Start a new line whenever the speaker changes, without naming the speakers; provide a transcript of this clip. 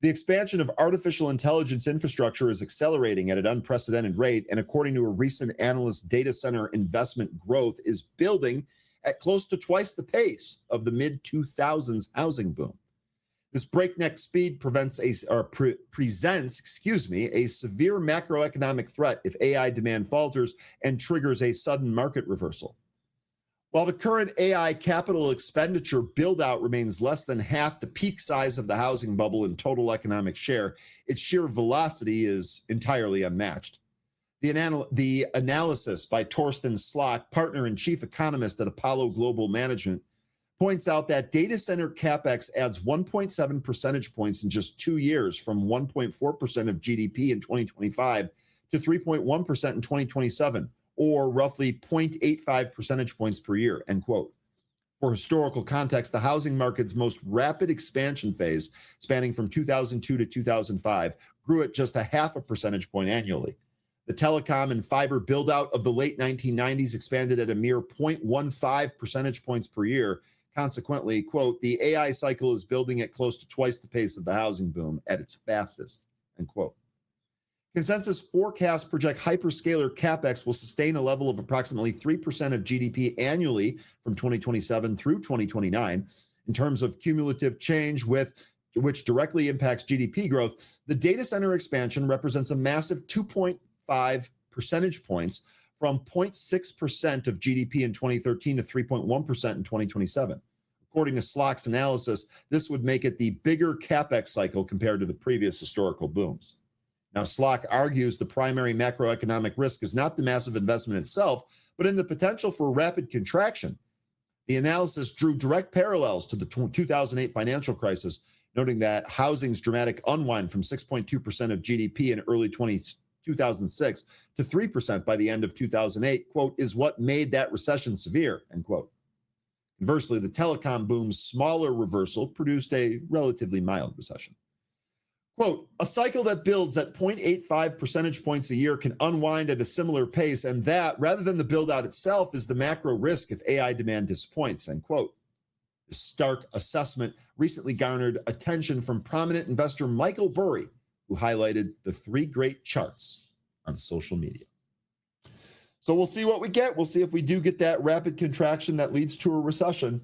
The expansion of artificial intelligence infrastructure is accelerating at an unprecedented rate, and according to a recent analyst, data center investment growth is building at close to twice the pace of the mid-2000s housing boom. This breakneck speed presents a severe macroeconomic threat if AI demand falters and triggers a sudden market reversal. While the current AI capital expenditure build-out remains less than half the peak size of the housing bubble in total economic share, its sheer velocity is entirely unmatched. The analysis by Torsten Slok, partner and chief economist at Apollo Global Management, points out that data center capex adds 1.7 percentage points in just 2 years, from 1.4% of GDP in 2025 to 3.1% in 2027, or roughly 0.85 percentage points per year, end quote. For historical context, the housing market's most rapid expansion phase, spanning from 2002 to 2005, grew at just a half a percentage point annually. The telecom and fiber build-out of the late 1990s expanded at a mere 0.15 percentage points per year. Consequently, quote, the AI cycle is building at close to twice the pace of the housing boom at its fastest, end quote. Consensus forecasts project hyperscaler capex will sustain a level of approximately 3% of GDP annually from 2027 through 2029. In terms of cumulative change which directly impacts GDP growth, the data center expansion represents a massive 2.5 percentage points, from 0.6% of GDP in 2013 to 3.1% in 2027. According to Slok's analysis, this would make it the bigger capex cycle compared to the previous historical booms. Now, Slok argues the primary macroeconomic risk is not the massive investment itself, but in the potential for rapid contraction. The analysis drew direct parallels to the 2008 financial crisis, noting that housing's dramatic unwind from 6.2% of GDP in early 2006 to 3% by the end of 2008, quote, is what made that recession severe, end quote. Conversely, the telecom boom's smaller reversal produced a relatively mild recession. Quote, a cycle that builds at 0.85 percentage points a year can unwind at a similar pace, and that, rather than the build-out itself, is the macro risk if AI demand disappoints, end quote. This stark assessment recently garnered attention from prominent investor Michael Burry, who highlighted the 3 great charts on social media. So we'll see what we get. We'll see if we do get that rapid contraction that leads to a recession.